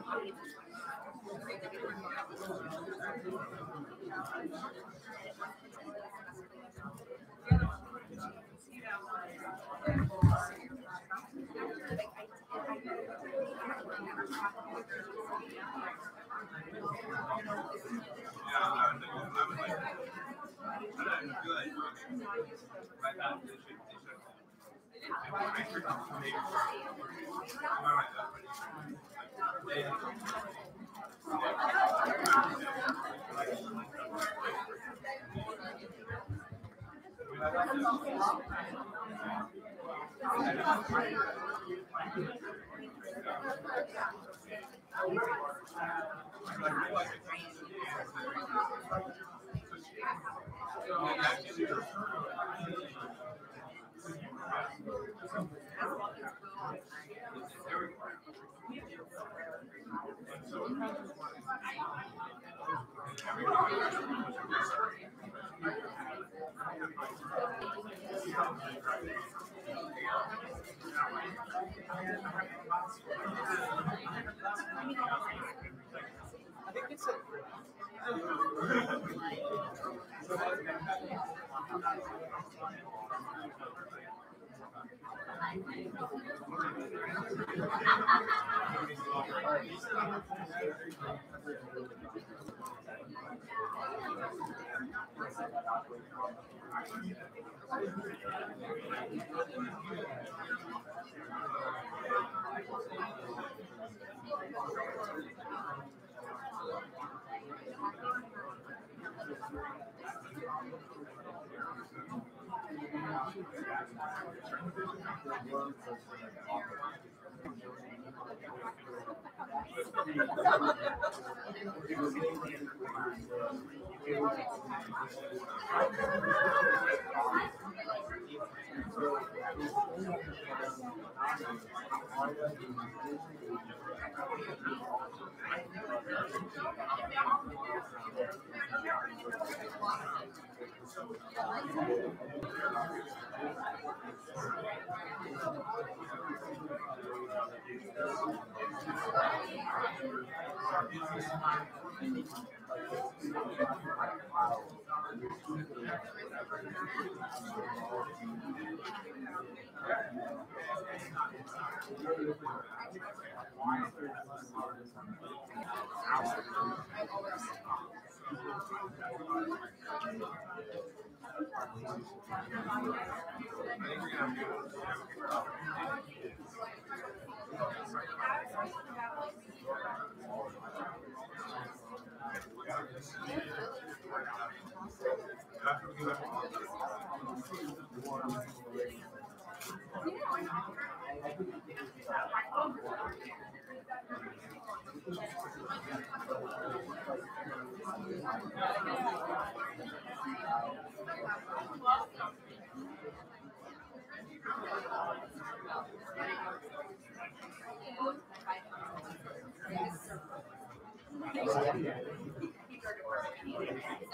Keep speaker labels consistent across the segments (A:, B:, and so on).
A: I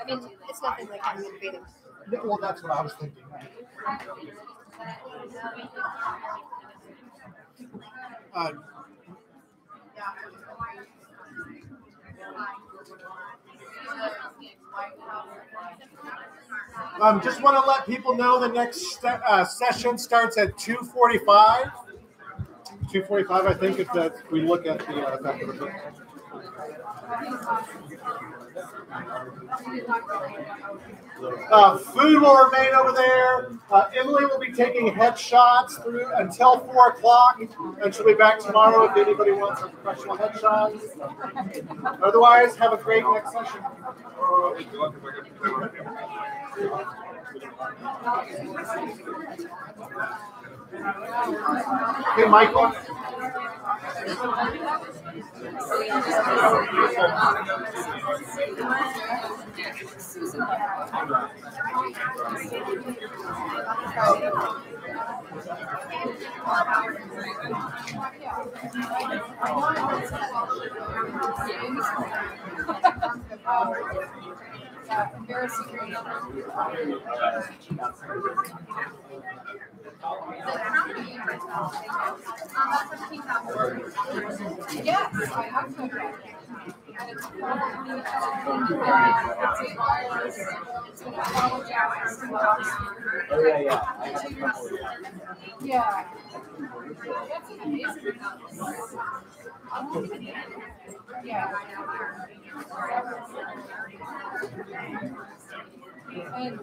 A: mean, it's nothing like I'm invading.
B: Well, that's what I was thinking. Just want to let people know the next session starts at 2:45. 2:45, I think, if we look at the back of the book. Food will remain over there. Emily will be taking headshots through until 4 o'clock, and she'll be back tomorrow if anybody wants a professional headshot. Otherwise, have a great next session. Hey, Michael.
A: Embarrassing. Yes, I have to.
C: Oh yeah.
A: Yeah. That's amazing. Yeah. And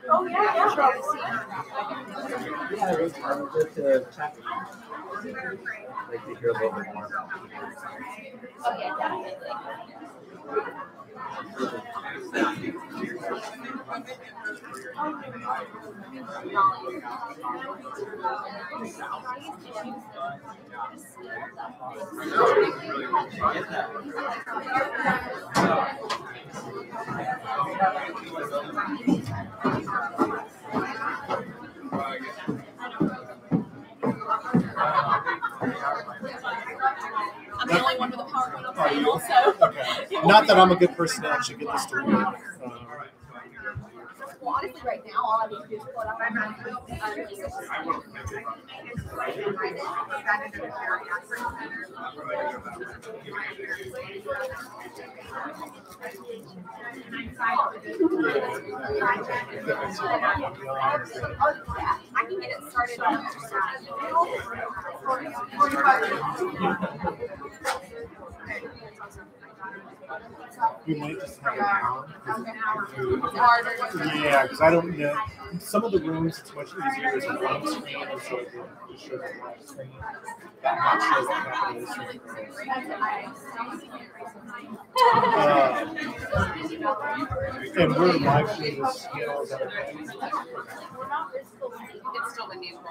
A: oh yeah,
C: Yeah, it was just to chat with you. Like to hear a little bit more.
A: oh yeah, definitely. I'm the only one with a PowerPoint on the panel, so.
B: Okay. Not that I'm a good person to actually get this to work.
A: Well, honestly, right now, all I need to do is pull it up on my I can get it started on
B: We might just have an hour.
A: It's harder.
B: Yeah, because I don't know. Some of the rooms, it's much easier as a one screen, and so it shows a live screen. I'm not sure what happened is. And we're live streaming this, you know, is that okay?
A: It's still unusable.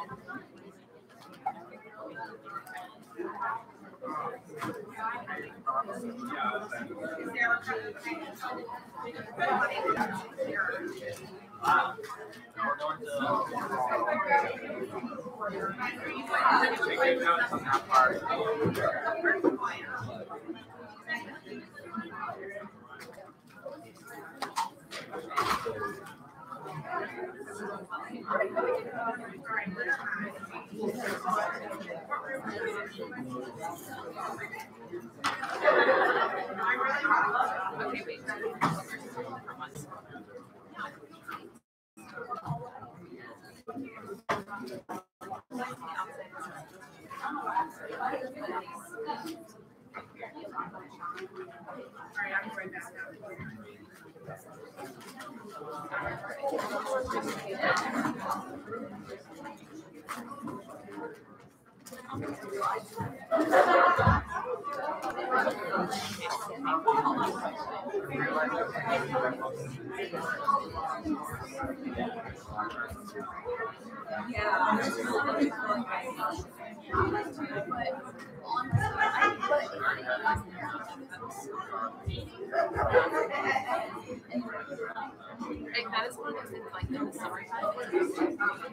A: Like, that is one of those things, like, in the summertime,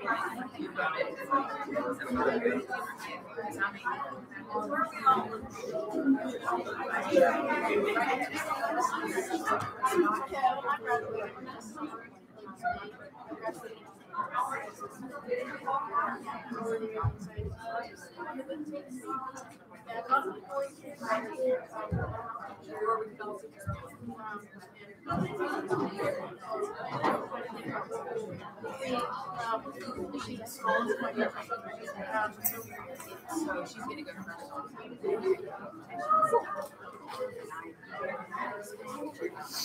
A: so she's gonna go first. I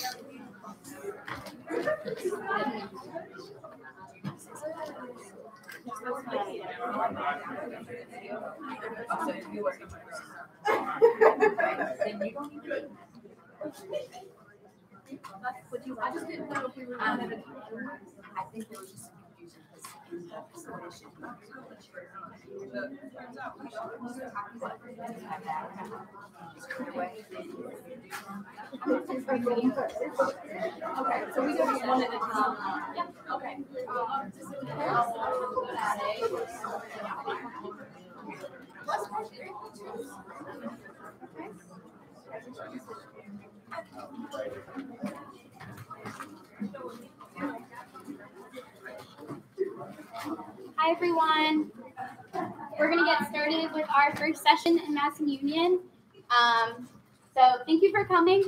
A: just didn't know if we were running it. I think there was just some confusion because in the submission. Okay, so we go one at a time. Yeah. Okay.
D: Hi everyone. We're going to get started with our first session in Madison Union. So thank you for coming.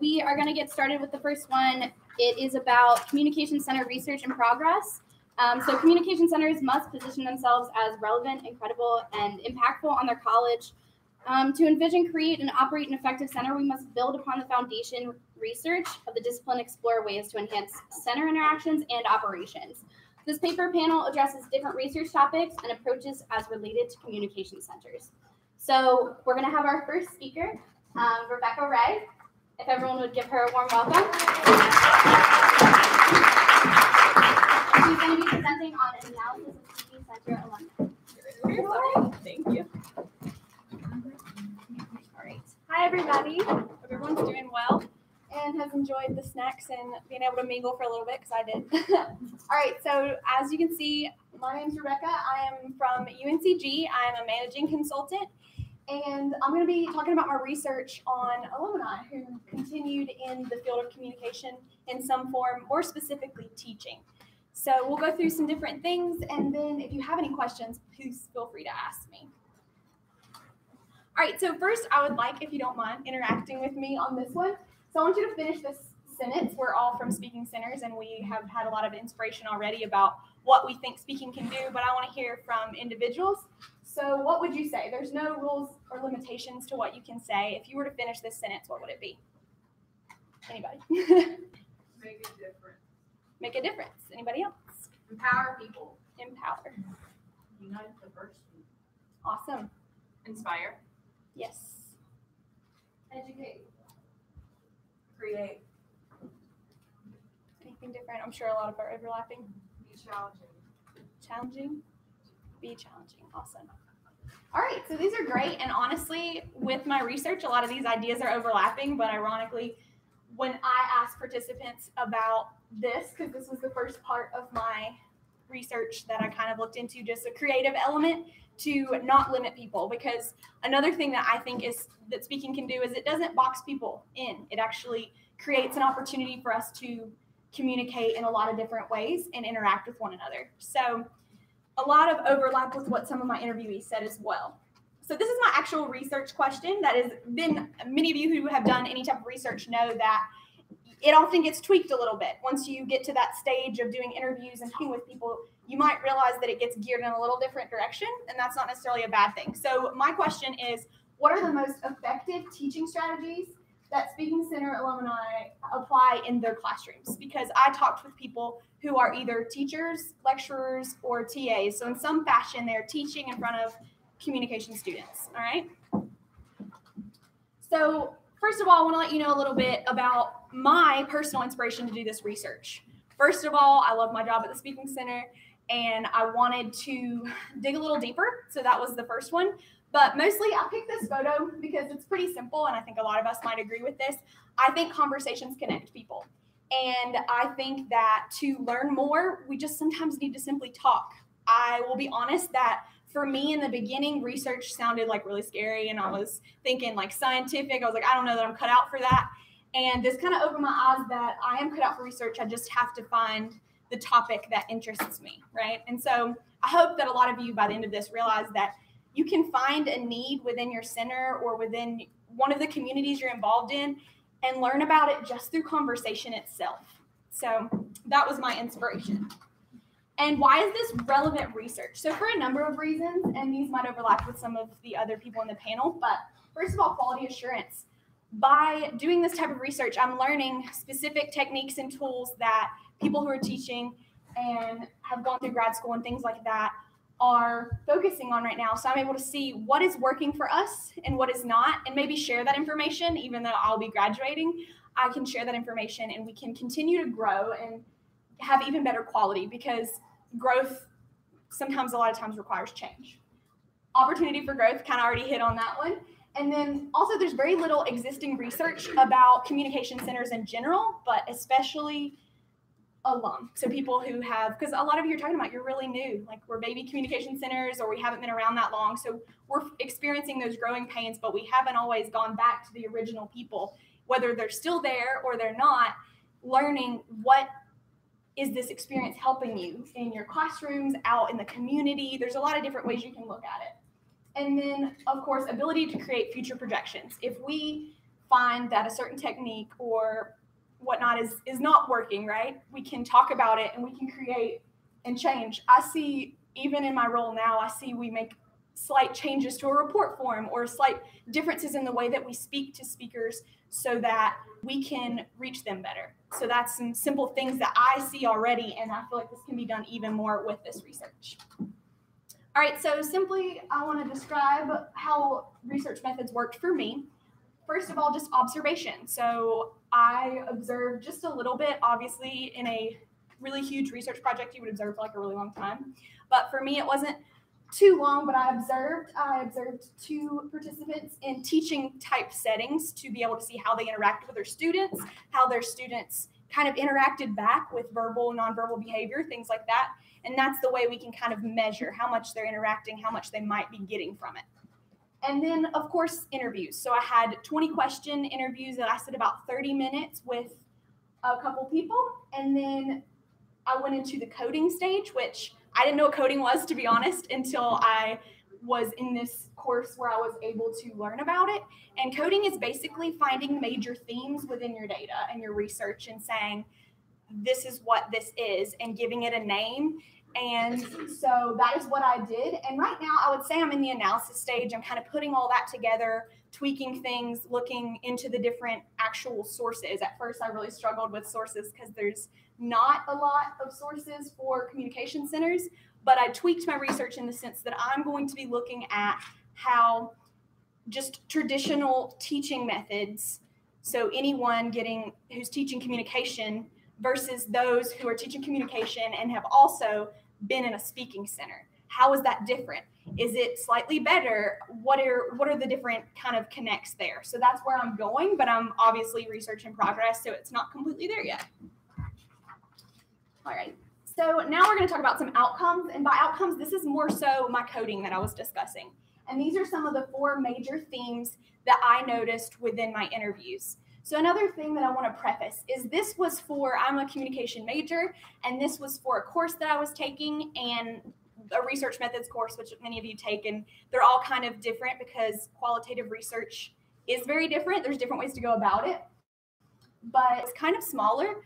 D: We are going to get started with the first one. It is about Communication Center research and progress. So communication centers must position themselves as relevant, incredible, and impactful on their college. To envision, create, and operate an effective center, we must build upon the foundation research of the discipline, explore ways to enhance center interactions and operations. This paper panel addresses different research topics and approaches as related to communication centers. So we're going to have our first speaker, Rebecca Ray. If everyone would give her a warm welcome. She's going to be presenting on analysis of Speaking Center alumni.
E: Thank you. All right. Hi, everybody. Hope everyone's doing well and has enjoyed the snacks and being able to mingle for a little bit because I did. All right. So as you can see, my name's Rebecca. I am from UNCG. I am a managing consultant. And I'm going to be talking about my research on alumni who continued in the field of communication in some form, more specifically teaching. So we'll go through some different things, and then if you have any questions, please feel free to ask me. All right, so first I would like, if you don't mind, interacting with me on this one. So I want you to finish this sentence. We're all from Speaking Centers, and we have had a lot of inspiration already about what we think speaking can do, but I want to hear from individuals. So what would you say? There's no rules or limitations to what you can say. If you were to finish this sentence, what would it be? Anybody?
A: Make it different.
E: Make a difference. Anybody else?
A: Empower people.
E: Empower.
A: Unite diversity.
E: Awesome.
A: Inspire.
E: Yes.
A: Educate. Create.
E: Anything different? I'm sure a lot of are overlapping.
A: Be challenging.
E: Challenging. Be challenging. Awesome. All right, so these are great. And honestly, with my research, a lot of these ideas are overlapping. But ironically, when I asked participants about this, because this was the first part of my research that I kind of looked into, just a creative element to not limit people. Because another thing that I think is that speaking can do is it doesn't box people in. It actually creates an opportunity for us to communicate in a lot of different ways and interact with one another. So a lot of overlap with what some of my interviewees said as well. So this is my actual research question that has been, many of you who have done any type of research know that it often gets tweaked a little bit. Once you get to that stage of doing interviews and talking with people, you might realize that it gets geared in a little different direction, and that's not necessarily a bad thing. So my question is, what are the most effective teaching strategies that Speaking Center alumni apply in their classrooms? Because I talked with people who are either teachers, lecturers, or TAs. So in some fashion, they're teaching in front of communication students, all right? So first of all, I want to let you know a little bit about my personal inspiration to do this research. First of all, I love my job at the Speaking Center, and I wanted to dig a little deeper. So that was the first one. But mostly I picked this photo because it's pretty simple, and I think a lot of us might agree with this. I think conversations connect people. And I think that to learn more, we just sometimes need to simply talk. I will be honest that for me in the beginning, research sounded like really scary, and I was thinking like scientific. I was like, I don't know that I'm cut out for that. And this kind of opened my eyes that I am cut out for research. I just have to find the topic that interests me, right? And so I hope that a lot of you by the end of this realize that you can find a need within your center or within one of the communities you're involved in and learn about it just through conversation itself. So that was my inspiration. And why is this relevant research? So for a number of reasons, and these might overlap with some of the other people in the panel, but first of all, quality assurance. by doing this type of research, I'm learning specific techniques and tools that people who are teaching and have gone through grad school and things like that are focusing on right now. So I'm able to see what is working for us and what is not, and maybe share that information. Even though I'll be graduating, I can share that information and we can continue to grow and have even better quality, because growth sometimes, a lot of times, requires change. Opportunity for growth, kind of already hit on that one. And then also there's very little existing research about communication centers in general, but especially alum. So people who have, because a lot of you are talking about, you're really new, like we're baby communication centers, or we haven't been around that long. So we're experiencing those growing pains, but we haven't always gone back to the original people, whether they're still there or they're not, learning what is this experience helping you in your classrooms, out in the community. There's a lot of different ways you can look at it. And then, of course, ability to create future projections. If we find that a certain technique or whatnot is not working, right, we can talk about it and we can create and change. I see, even in my role now, I see we make slight changes to a report form or slight differences in the way that we speak to speakers so that we can reach them better. So that's some simple things that I see already, and I feel like this can be done even more with this research. All right, so simply I want to describe how research methods worked for me. First of all, just observation. So I observed just a little bit. Obviously, in a really huge research project, you would observe for like a really long time. But for me, it wasn't too long, but I observed 2 participants in teaching type settings to be able to see how they interacted with their students, how their students kind of interacted back with verbal, nonverbal behavior, things like that. And that's the way we can kind of measure how much they're interacting, how much they might be getting from it. And then, of course, interviews. So I had 20-question interviews that lasted about 30 minutes with a couple people. And then I went into the coding stage, which I didn't know what coding was, to be honest, until I was in this course where I was able to learn about it. And coding is basically finding major themes within your data and your research and saying, this is what this is, and giving it a name. And so that is what I did. And right now, I would say I'm in the analysis stage. I'm kind of putting all that together, tweaking things, looking into the different actual sources. At first, I really struggled with sources because there's not a lot of sources for communication centers. But I tweaked my research in the sense that I'm going to be looking at how just traditional teaching methods, so anyone who's teaching communication versus those who are teaching communication and have also been in a speaking center. How is that different? Is it slightly better? What are the different kind of connects there? So that's where I'm going, but I'm obviously research in progress, so it's not completely there yet. All right. So now we're going to talk about some outcomes. And by outcomes, this is more so my coding that I was discussing. And these are some of the 4 major themes that I noticed within my interviews. So another thing that I want to preface is this was I'm a communication major, and this was for a course that I was taking and a research methods course, which many of you take, and they're all kind of different because qualitative research is very different. There's different ways to go about it, but it's kind of smaller.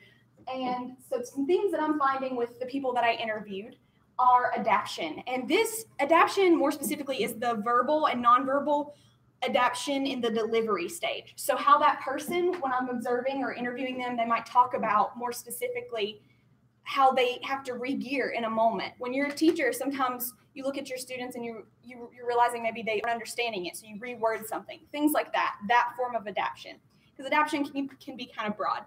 E: And so some things that I'm finding with the people that I interviewed are adaption. And this adaption, more specifically, is the verbal and nonverbal adaption in the delivery stage. So how that person, when I'm observing or interviewing them, they might talk about more specifically how they have to re-gear in a moment. When you're a teacher, sometimes you look at your students and you're realizing maybe they aren't understanding it, so you reword something, things like that form of adaption. Because adaption can be kind of broad.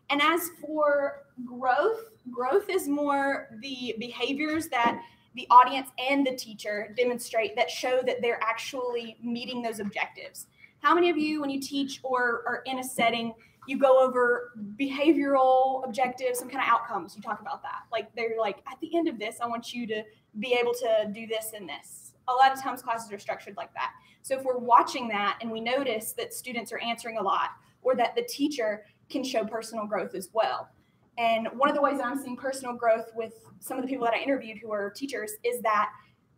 E: And as for growth is more the behaviors that the audience and the teacher demonstrate that show that they're actually meeting those objectives. How many of you, when you teach or are in a setting, you go over behavioral objectives, some kind of outcomes, you talk about that? Like they're like, at the end of this, I want you to be able to do this and this. A lot of times classes are structured like that. So if we're watching that and we notice that students are answering a lot, or that the teacher can show personal growth as well. And one of the ways that I'm seeing personal growth with some of the people that I interviewed who are teachers is that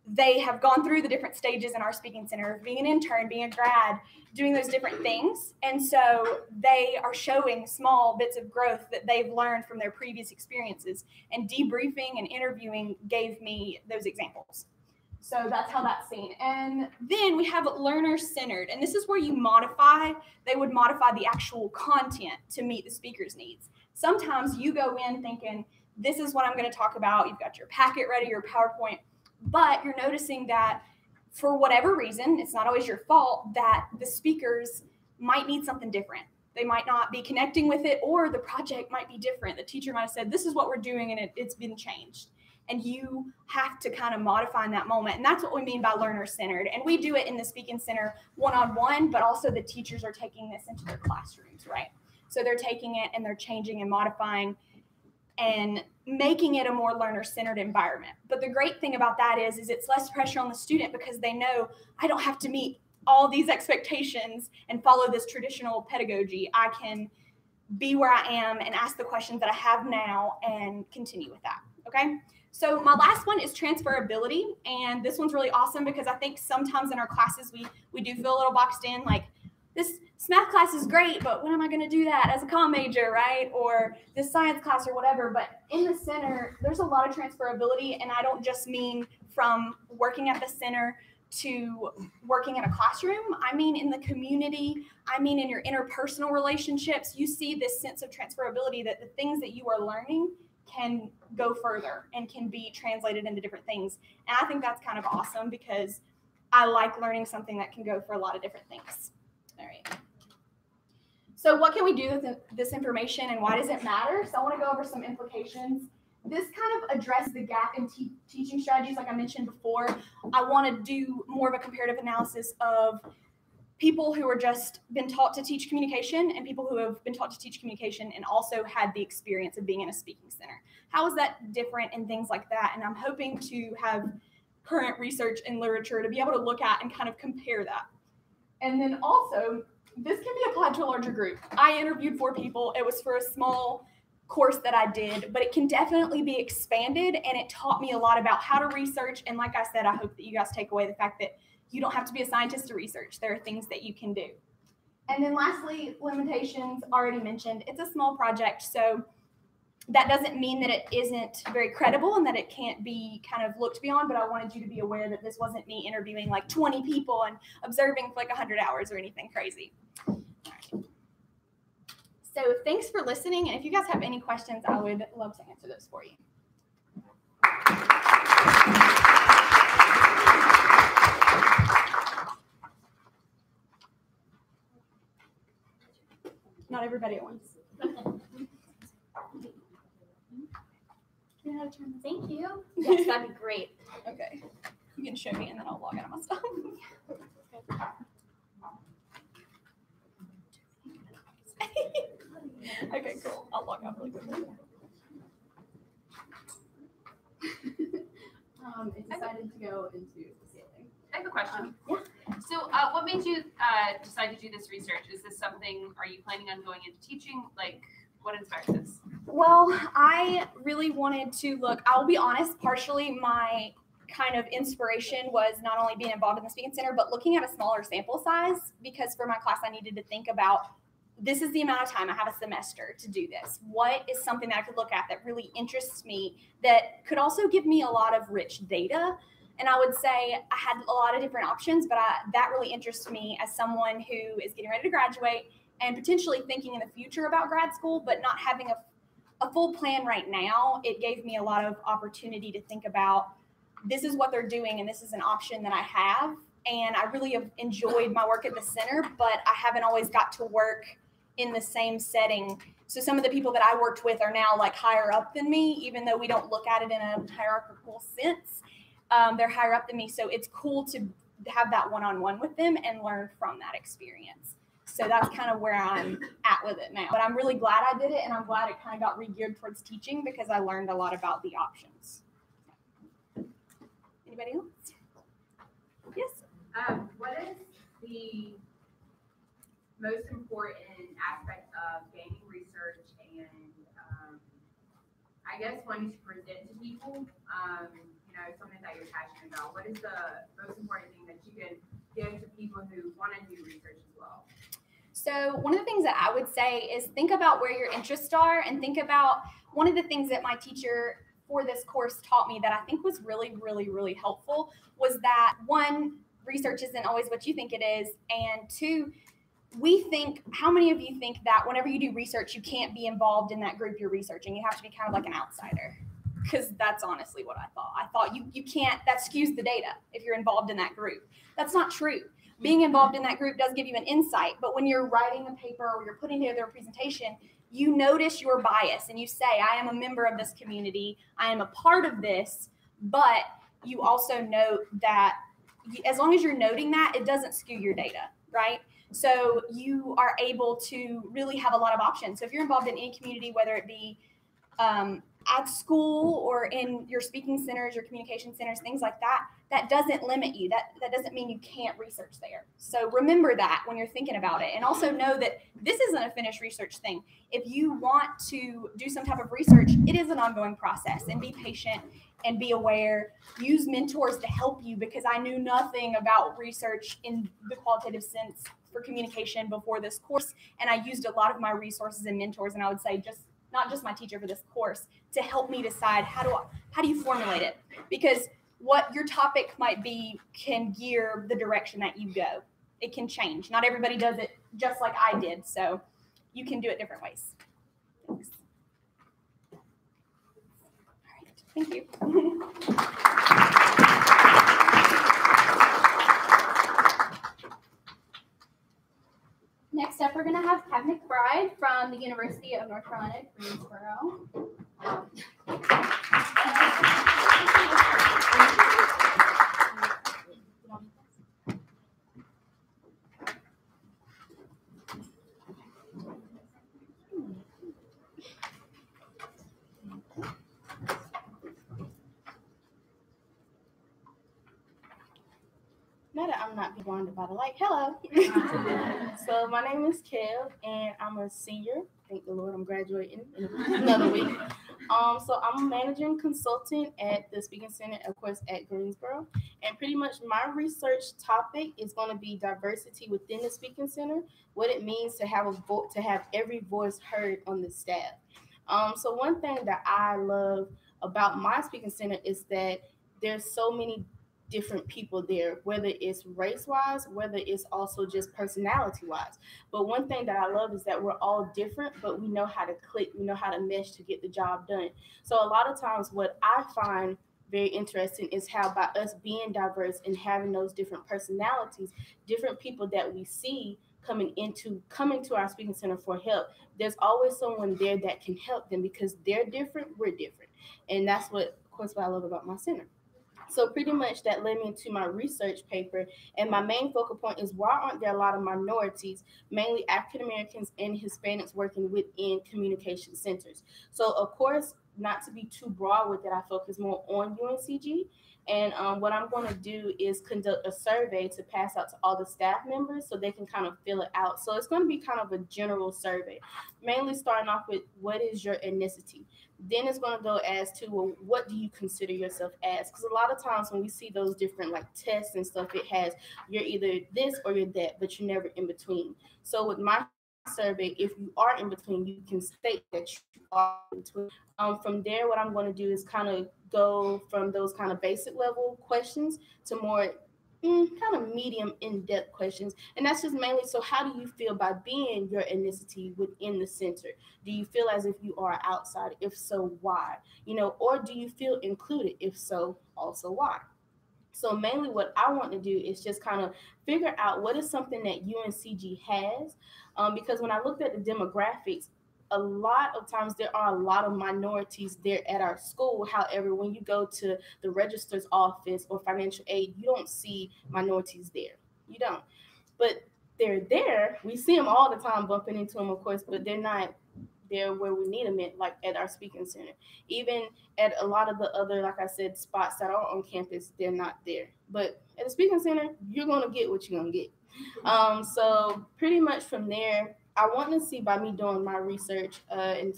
E: they have gone through the different stages in our speaking center, being an intern, being a grad, doing those different things. And so they are showing small bits of growth that they've learned from their previous experiences. And debriefing and interviewing gave me those examples. So that's how that's seen. And then we have learner-centered, and this is where you modify. They would modify the actual content to meet the speaker's needs. Sometimes you go in thinking, this is what I'm going to talk about. You've got your packet ready, your PowerPoint, but you're noticing that for whatever reason, it's not always your fault, that the speakers might need something different. They might not be connecting with it, or the project might be different. The teacher might have said, this is what we're doing, and it's been changed. And you have to kind of modify in that moment. And that's what we mean by learner-centered. And we do it in the Speaking Center one-on-one, but also the teachers are taking this into their classrooms, right? So they're taking it and they're changing and modifying and making it a more learner-centered environment. But the great thing about that is it's less pressure on the student, because they know I don't have to meet all these expectations and follow this traditional pedagogy. I can be where I am and ask the questions that I have now and continue with that, okay? So my last one is transferability, and this one's really awesome because I think sometimes in our classes we do feel a little boxed in, like this math class is great, but when am I going to do that as a comm major, right? Or this science class or whatever. But in the center, there's a lot of transferability, and I don't just mean from working at the center to working in a classroom. I mean in the community. I mean in your interpersonal relationships. You see this sense of transferability, that the things that you are learning can go further and can be translated into different things. And I think that's kind of awesome, because I like learning something that can go for a lot of different things. All right. So what can we do with this information, and why does it matter? So I want to go over some implications. This kind of addresses the gap in teaching strategies, like I mentioned before. I want to do more of a comparative analysis of people who are just been taught to teach communication and people who have been taught to teach communication and also had the experience of being in a speaking center. How is that different and things like that? And I'm hoping to have current research and literature to be able to look at and kind of compare that. And then also, this can be applied to a larger group. I interviewed 4 people. It was for a small course that I did, but it can definitely be expanded, and it taught me a lot about how to research. And like I said, I hope that you guys take away the fact that you don't have to be a scientist to research. There are things that you can do. And then lastly, limitations, already mentioned. It's a small project, so that doesn't mean that it isn't very credible and that it can't be kind of looked beyond, but I wanted you to be aware that this wasn't me interviewing like 20 people and observing for like 100 hours or anything crazy. All right. So thanks for listening, and if you guys have any questions, I would love to answer those for you. Not everybody at once.
D: Thank you.
E: Yes, that'd be great. Okay. You can show me and then I'll log out of my stuff. Okay, cool. I'll log out really quickly.
A: It decided to go into the ceiling.
F: I have a question.
E: Yeah.
F: So what made you decide to do this research? Is this something, are you planning on going into teaching? Like, what inspired this?
E: Well, I really wanted to look, I'll be honest, partially my kind of inspiration was not only being involved in the Speaking Center, but looking at a smaller sample size, because for my class, I needed to think about, this is the amount of time I have a semester to do this. What is something that I could look at that really interests me, that could also give me a lot of rich data? And I would say I had a lot of different options, but that really interests me as someone who is getting ready to graduate and potentially thinking in the future about grad school, but not having a full plan right now. It gave me a lot of opportunity to think about, this is what they're doing and this is an option that I have. And I really have enjoyed my work at the center, but I haven't always got to work in the same setting. So some of the people that I worked with are now like higher up than me, even though we don't look at it in a hierarchical sense. They're higher up than me. So it's cool to have that one-on-one with them and learn from that experience. So that's kind of where I'm at with it now. But I'm really glad I did it, and I'm glad it kind of got re-geared towards teaching, because I learned a lot about the options. Anybody else? Yes?
G: What is the most important aspect of gaining research and, I guess, wanting to present to people, something that you're passionate about? What is the most important thing that you can give to people who want to do research as well?
E: So one of the things that I would say is think about where your interests are, and think about, one of the things that my teacher for this course taught me that I think was really, really, really helpful was that, one, research isn't always what you think it is, and two, how many of you think that whenever you do research, you can't be involved in that group you're researching? You have to be kind of like an outsider. Because that's honestly what I thought. I thought you can't, that skews the data if you're involved in that group. That's not true. Being involved in that group does give you an insight, but when you're writing a paper or you're putting together a presentation, you notice your bias and you say, I am a member of this community, I am a part of this, but you also note that as long as you're noting that, it doesn't skew your data, right? So you are able to really have a lot of options. So if you're involved in any community, whether it be at school or in your speaking centers, your communication centers, things like that, that doesn't limit you. That doesn't mean you can't research there. So remember that when you're thinking about it. And also know that this isn't a finished research thing. If you want to do some type of research, it is an ongoing process, and be patient and be aware. Use mentors to help you, because I knew nothing about research in the qualitative sense for communication before this course. And I used a lot of my resources and mentors, and I would say not just my teacher for this course, to help me decide how do you formulate it, because what your topic might be can gear the direction that you go. It can change. Not everybody does it just like I did, so you can do it different ways. Thanks. All right, thank you.
D: Next up, we're going to have Kevin McBride from the University of North Carolina, Greensboro.
H: Now that I'm not being blinded by the light, hello. So my name is Kev, and I'm a senior. Thank the Lord, I'm graduating in another week. So I'm a managing consultant at the Speaking Center, of course, at Greensboro. And pretty much my research topic is going to be diversity within the Speaking Center, what it means to have to have every voice heard on the staff. So one thing that I love about my Speaking Center is that there's so many different people there, whether it's race-wise, whether it's also just personality-wise. But one thing that I love is that we're all different, but we know how to click, we know how to mesh to get the job done. So a lot of times what I find very interesting is how by us being diverse and having those different personalities, different people that we see coming to our Speaking Center for help, there's always someone there that can help them, because they're different, we're different. And that's what, of course, what I love about my center. So pretty much that led me into my research paper, and my main focal point is why aren't there a lot of minorities, mainly African Americans and Hispanics, working within communication centers? So of course, not to be too broad with it, I focus more on UNCG. And what I'm going to do is conduct a survey to pass out to all the staff members so they can kind of fill it out. So it's going to be kind of a general survey, mainly starting off with what is your ethnicity. Then it's going to go as to, well, what do you consider yourself as? Because a lot of times when we see those different like tests and stuff, it has you're either this or you're that, but you're never in between. So with my survey, if you are in between, you can state that you are in between. From there, what I'm going to do is kind of go from those kind of basic level questions to more kind of medium in-depth questions. And that's just mainly, so how do you feel by being your ethnicity within the center? Do you feel as if you are an outsider? If so, why? Or do you feel included? If so, also why? So mainly what I want to do is just kind of figure out what is something that UNCG has, because when I looked at the demographics, a lot of times there are a lot of minorities there at our school. However, when you go to the registrar's office or financial aid, you don't see minorities there. You don't. But they're there. We see them all the time, bumping into them, of course, but they're not there where we need them like at our Speaking Center. Even at a lot of the other, like I said, spots that are on campus, they're not there. But at the Speaking Center, you're going to get what you're going to get. So pretty much from there, I want to see, by me doing my research and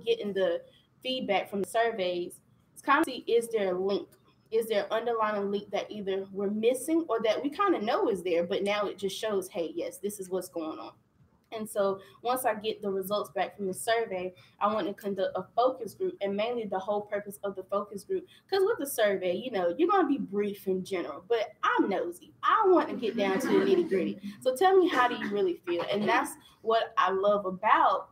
H: getting the feedback from the surveys, it's kind of see, is there a link? Is there an underlying link that either we're missing or that we kind of know is there, but now it just shows, hey, yes, this is what's going on. And so once I get the results back from the survey, I want to conduct a focus group, and mainly the whole purpose of the focus group, because with the survey, you're going to be brief in general, but I'm nosy. I want to get down to the nitty gritty. So tell me, how do you really feel? And that's what I love about,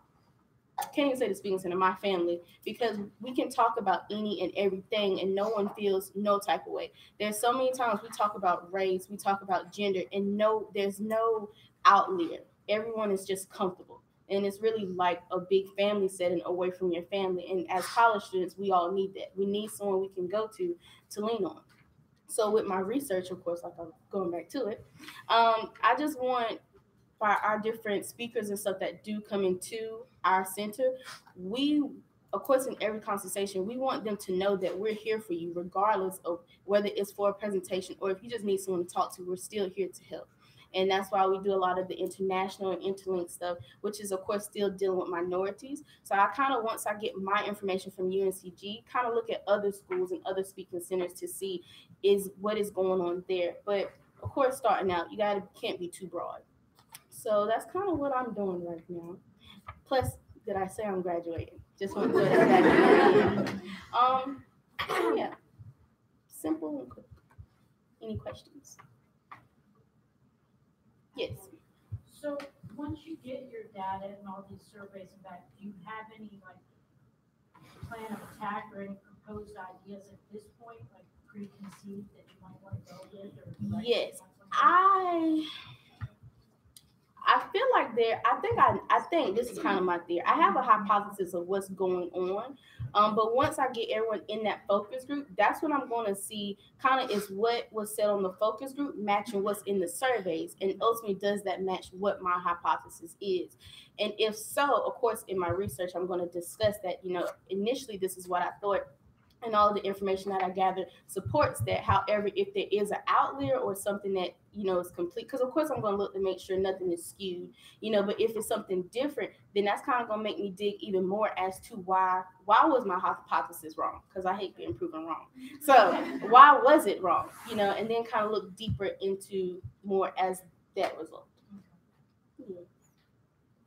H: can't even say the Speaking Center, my family, because we can talk about any and everything and no one feels no type of way. There's so many times we talk about race, we talk about gender, and there's no outlier. Everyone is just comfortable. And it's really like a big family setting away from your family. And as college students, we all need that. We need someone we can go to lean on. So with my research, of course, like I'm going back to it, I just want, by our different speakers and stuff that do come into our center, we, of course, in every conversation, we want them to know that we're here for you, regardless of whether it's for a presentation or if you just need someone to talk to, we're still here to help. And that's why we do a lot of the international and interlink stuff, which is, of course, still dealing with minorities. So I kind of, once I get my information from UNCG, kind of look at other schools and other speaking centers to see what is going on there. But, of course, starting out, can't be too broad. So that's kind of what I'm doing right now. Plus, did I say I'm graduating? Just want to throw that back. Yeah, simple and quick. Any questions? Yes.
I: So once you get your data and all these surveys and back, do you have any plan of attack or any proposed ideas at this point, like preconceived that you might want to go with? Or
H: yes, I feel like I think this is kind of my theory. I have a hypothesis of what's going on. But once I get everyone in that focus group, that's what I'm going to see kind of is what was said on the focus group matching what's in the surveys. And ultimately, does that match what my hypothesis is? And if so, of course, in my research, I'm going to discuss that, initially this is what I thought. And all of the information that I gathered supports that. However, if there is an outlier or something that, is complete, because of course I'm going to look to make sure nothing is skewed, but if it's something different, then that's kind of going to make me dig even more as to why was my hypothesis wrong? Because I hate being proven wrong. So why was it wrong? And then kind of look deeper into more as that result.
A: Yeah.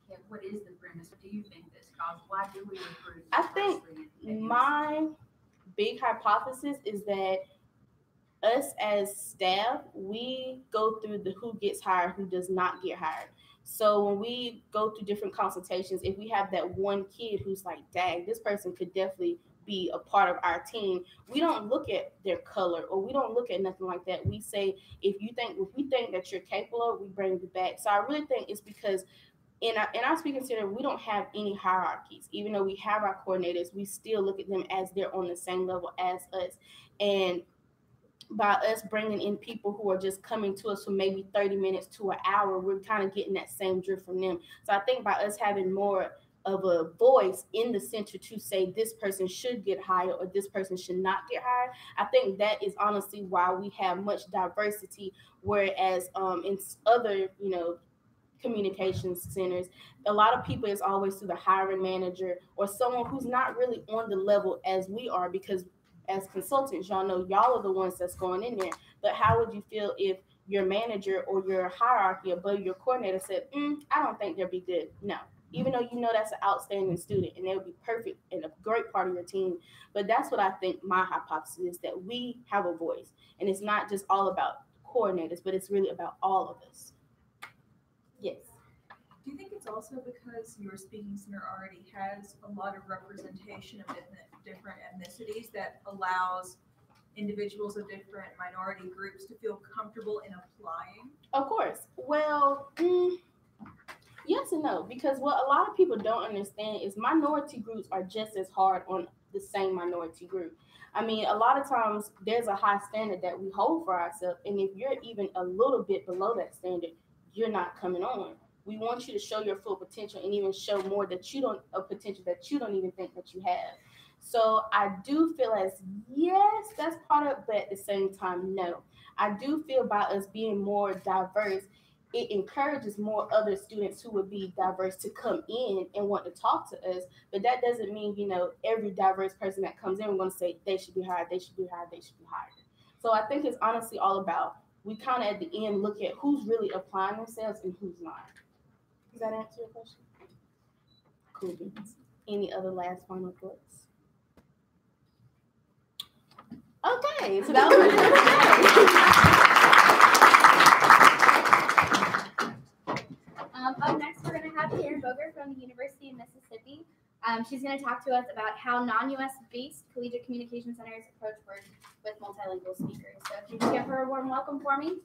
A: Yeah, what is the premise? What do you think this caused? Why do we improve?
H: I think my big hypothesis is that us as staff, we go through the who gets hired, who does not get hired. So when we go through different consultations, if we have that one kid who's like, dang, this person could definitely be a part of our team, we don't look at their color or we don't look at nothing like that. We say, if we think that you're capable of, we bring you back. So I really think it's because in our speaking center, we don't have any hierarchies. Even though we have our coordinators, we still look at them as they're on the same level as us. And by us bringing in people who are just coming to us for maybe 30 minutes to an hour, we're kind of getting that same drift from them. So I think by us having more of a voice in the center to say this person should get hired or this person should not get hired, I think that is honestly why we have much diversity, whereas in other, communications centers, a lot of people is always through the hiring manager or someone who's not really on the level as we are, because as consultants, y'all know y'all are the ones that's going in there. But how would you feel if your manager or your hierarchy above your coordinator said, I don't think they'll be good? No. Even though that's an outstanding student and they would be perfect and a great part of your team. But that's what I think my hypothesis is, that we have a voice. And it's not just all about coordinators, but it's really about all of us. Yes.
J: Do you think it's also because your speaking center already has a lot of representation of different ethnicities that allows individuals of different minority groups to feel comfortable in applying?
H: Of course. Well, yes and no, because what a lot of people don't understand is minority groups are just as hard on the same minority group. I mean, a lot of times there's a high standard that we hold for ourselves, and if you're even a little bit below that standard, you're not coming on. We want you to show your full potential and even show more potential that you don't even think that you have. So I do feel as, yes, that's part of it, but at the same time, no. I do feel by us being more diverse, it encourages more other students who would be diverse to come in and want to talk to us. But that doesn't mean, every diverse person that comes in, we're going to say they should be hired, they should be hired, they should be hired. So I think it's honestly all about, we kind of at the end look at who's really applying themselves and who's not. Does that answer your question? Cool beans. Any other last final thoughts? Okay, so that
D: Up next, we're going to have Karen Boger from the University of Mississippi. She's going to talk to us about how non-US based collegiate communication centers approach work with multilingual speakers. So if you can give her a warm welcome for me.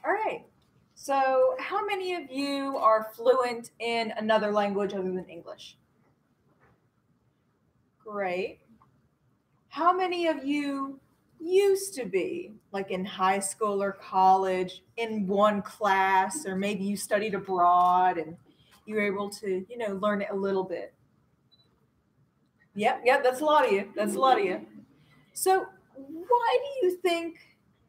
K: All right. So how many of you are fluent in another language other than English? Great. How many of you used to be, like in high school or college, in one class, or maybe you studied abroad and you were able to, learn it a little bit? Yep, that's a lot of you. That's a lot of you. So why do you think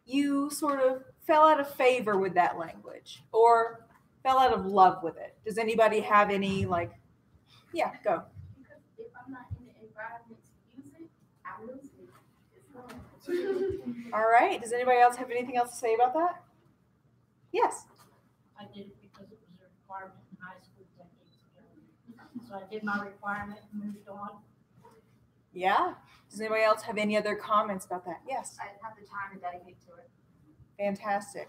K: you sort of fell out of favor with that language or fell out of love with it? Does anybody have any go?
A: Because if I'm not in the environment to use it, I lose it. It's gone.
K: All right. Does anybody else have anything else to say about that? Yes.
I: I did it because it was a requirement in high school decades ago. So I did my requirement and moved on.
K: Yeah. Does anybody else have any other comments about that? Yes.
A: I didn't have the time to dedicate to it.
K: Fantastic.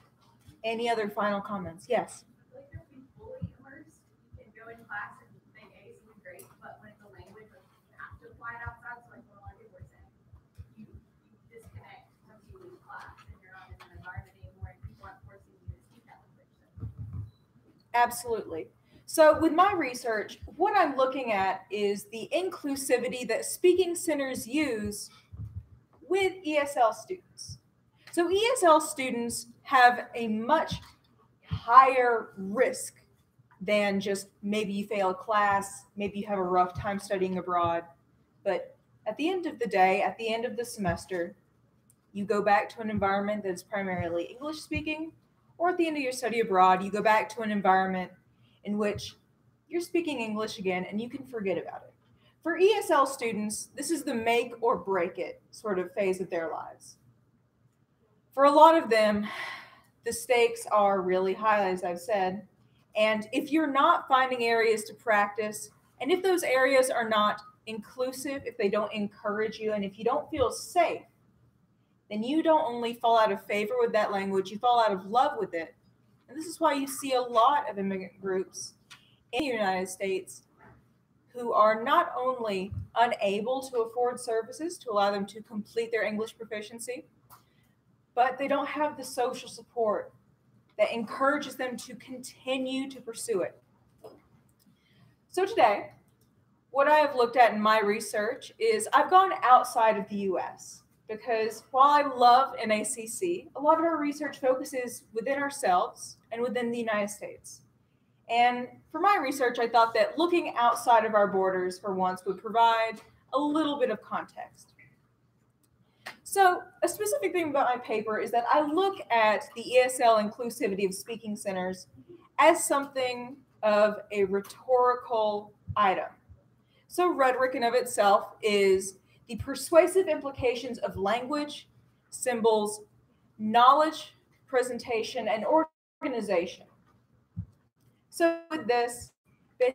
K: Any other final comments? Yes.
G: Like if you fully immersed, you can go in class and think A is great, but when the language, like you have to apply it outside, so like what a lot of people are saying, you disconnect once you leave class and you're not in an environment anymore and people aren't forcing you to speak that language.
K: Absolutely. So with my research, what I'm looking at is the inclusivity that speaking centers use with ESL students. So ESL students have a much higher risk than just maybe you fail a class, maybe you have a rough time studying abroad. But at the end of the day, at the end of the semester, you go back to an environment that's primarily English speaking, or at the end of your study abroad, you go back to an environment in which you're speaking English again and you can forget about it. For ESL students, this is the make or break it sort of phase of their lives. For a lot of them, the stakes are really high, as I've said. And if you're not finding areas to practice, and if those areas are not inclusive, if they don't encourage you, and if you don't feel safe, then you don't only fall out of favor with that language, you fall out of love with it. And this is why you see a lot of immigrant groups in the United States who are not only unable to afford services to allow them to complete their English proficiency, but they don't have the social support that encourages them to continue to pursue it. So today, what I have looked at in my research is I've gone outside of the US because while I love NACC, a lot of our research focuses within ourselves and within the United States. And for my research, I thought that looking outside of our borders for once would provide a little bit of context. So a specific thing about my paper is that I look at the ESL inclusivity of speaking centers as something of a rhetorical item. So rhetoric in of itself is the persuasive implications of language, symbols, knowledge, presentation, and organization. So with this,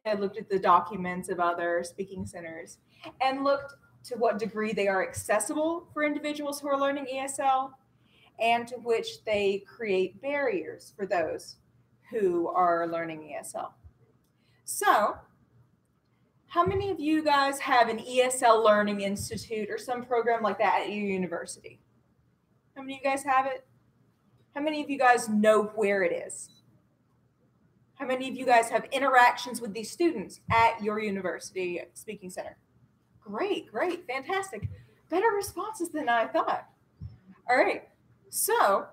K: I looked at the documents of other speaking centers and looked to what degree they are accessible for individuals who are learning ESL and to which they create barriers for those who are learning ESL. So, how many of you guys have an ESL Learning Institute or some program like that at your university? How many of you guys have it? How many of you guys know where it is? How many of you guys have interactions with these students at your university speaking center? Great, fantastic. Better responses than I thought. All right, so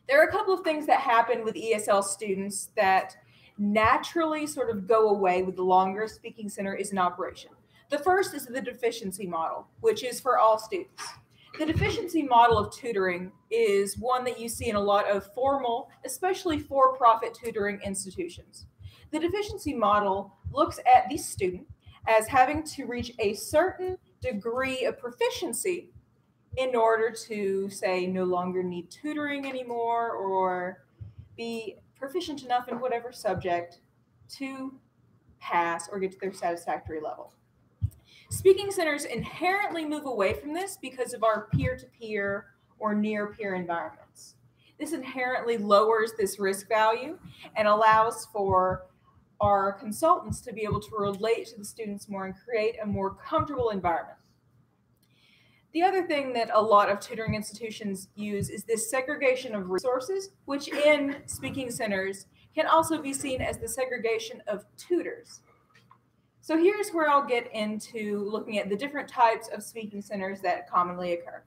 K: there are a couple of things that happen with ESL students that naturally sort of go away with the longer speaking center is in operation. The first is the deficiency model, which is for all students. The deficiency model of tutoring is one that you see in a lot of formal, especially for-profit tutoring institutions. The deficiency model looks at the student as having to reach a certain degree of proficiency in order to, say, no longer need tutoring anymore or be proficient enough in whatever subject to pass or get to their satisfactory level. Speaking centers inherently move away from this because of our peer-to-peer or near-peer environments. This inherently lowers this risk value and allows for our consultants to be able to relate to the students more and create a more comfortable environment. The other thing that a lot of tutoring institutions use is this segregation of resources, which in speaking centers can also be seen as the segregation of tutors. So here's where I'll get into looking at the different types of speaking centers that commonly occur.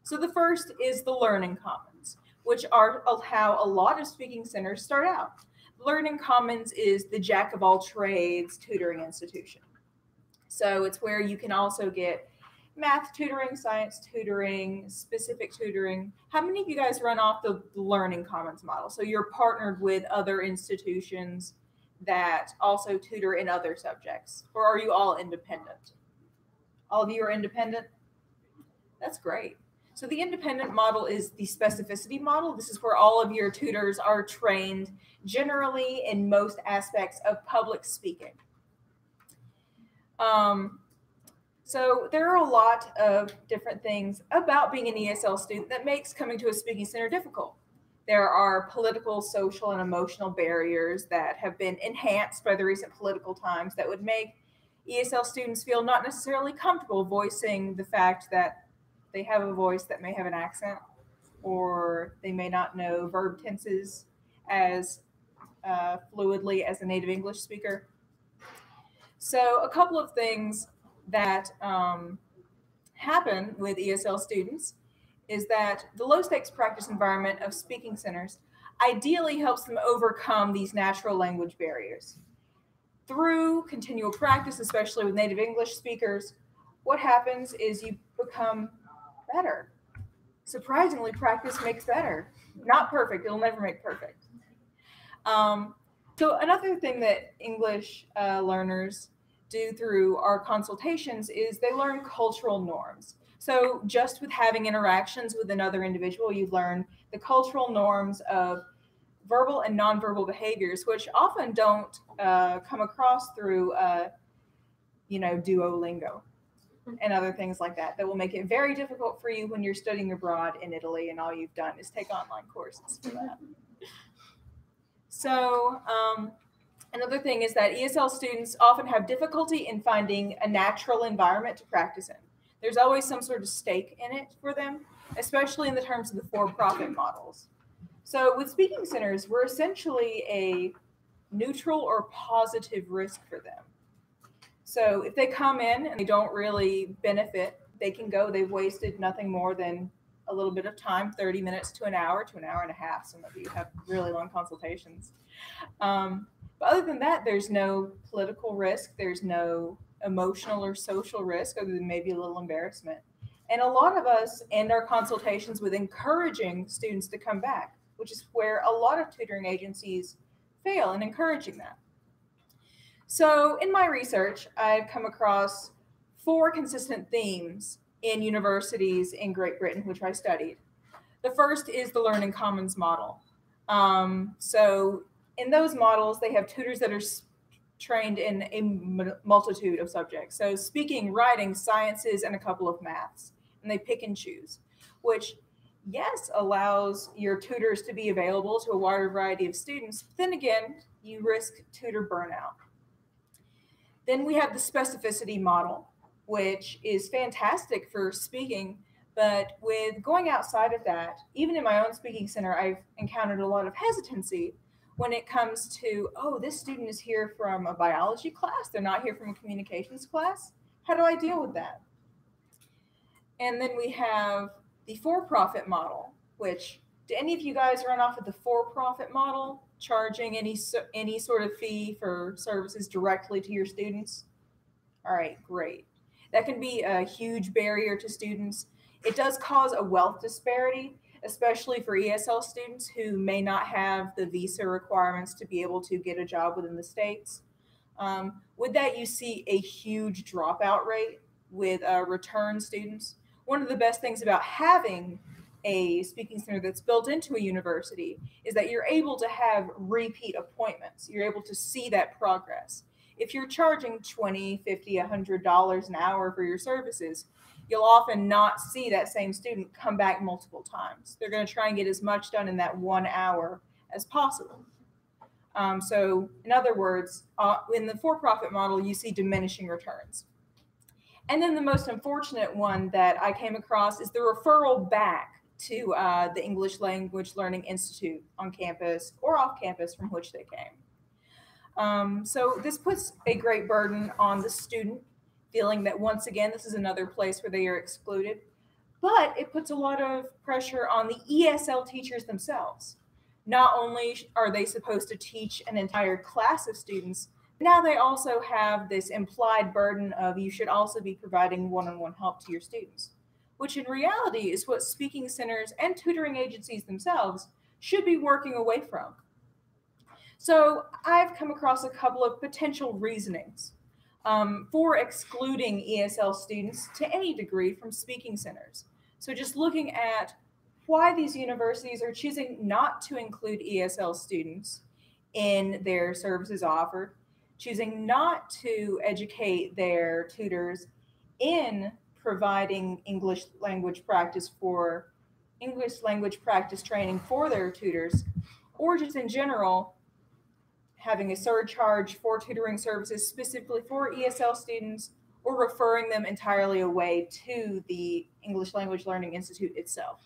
K: So the first is the Learning Commons, which are how a lot of speaking centers start out. Learning Commons is the jack of all trades tutoring institution. So it's where you can also get math tutoring, science tutoring, specific tutoring. How many of you guys run off the Learning Commons model? So you're partnered with other institutions that also tutor in other subjects, or are you all independent? All of you are independent? That's great. So the independent model is the specificity model. This is where all of your tutors are trained generally in most aspects of public speaking. So there are a lot of different things about being an ESL student that makes coming to a speaking center difficult. There are political, social, and emotional barriers that have been enhanced by the recent political times that would make ESL students feel not necessarily comfortable voicing the fact that they have a voice that may have an accent, or they may not know verb tenses as fluidly as a native English speaker. So a couple of things that happen with ESL students is that the low stakes practice environment of speaking centers ideally helps them overcome these natural language barriers. Through continual practice, especially with native English speakers, what happens is you become better. Surprisingly, practice makes better. Not perfect, it'll never make perfect. So another thing that English learners do through our consultations is they learn cultural norms. So just with having interactions with another individual, you learn the cultural norms of verbal and nonverbal behaviors, which often don't come across through, Duolingo and other things like that. That will make it very difficult for you when you're studying abroad in Italy and all you've done is take online courses for that. So another thing is that ESL students often have difficulty in finding a natural environment to practice in. There's always some sort of stake in it for them, especially in the terms of the for-profit models. So with speaking centers, we're essentially a neutral or positive risk for them. So if they come in and they don't really benefit, they can go. They've wasted nothing more than a little bit of time, 30 minutes to an hour and a half. Some of you have really long consultations. But other than that, there's no political risk. There's no emotional or social risk other than maybe a little embarrassment. And a lot of us end our consultations with encouraging students to come back, which is where a lot of tutoring agencies fail in encouraging that. So in my research, I've come across 4 consistent themes in universities in Great Britain, which I studied. The first is the Learning Commons model. So in those models, they have tutors that are trained in a multitude of subjects. So speaking, writing, sciences, and a couple of maths. And they pick and choose, which, yes, allows your tutors to be available to a wider variety of students. But then again, you risk tutor burnout. Then we have the specificity model, which is fantastic for speaking, but with going outside of that, even in my own speaking center, I've encountered a lot of hesitancy when it comes to, oh, this student is here from a biology class, they're not here from a communications class. How do I deal with that? And then we have the for-profit model, which, do any of you guys run off of the for-profit model, charging any sort of fee for services directly to your students? All right, great. That can be a huge barrier to students. It does cause a wealth disparity, especially for ESL students who may not have the visa requirements to be able to get a job within the States. With that, you see a huge dropout rate with return students, one of the best things about having a speaking center that's built into a university is that you're able to have repeat appointments. You're able to see that progress. If you're charging $20, $50, $100 an hour for your services, you'll often not see that same student come back multiple times. They're going to try and get as much done in that 1 hour as possible. So in other words, in the for-profit model, you see diminishing returns. And then the most unfortunate one that I came across is the referral back to the English Language Learning Institute on campus or off campus from which they came. So this puts a great burden on the student, feeling that once again, this is another place where they are excluded, but it puts a lot of pressure on the ESL teachers themselves. Not only are they supposed to teach an entire class of students, now they also have this implied burden of you should also be providing one-on-one help to your students, which in reality is what speaking centers and tutoring agencies themselves should be working away from. So I've come across a couple of potential reasonings for excluding ESL students to any degree from speaking centers. So just looking at why these universities are choosing not to include ESL students in their services offered, choosing not to educate their tutors in providing English language practice training for their tutors, or just in general, having a surcharge for tutoring services specifically for ESL students, or referring them entirely away to the English Language Learning Institute itself.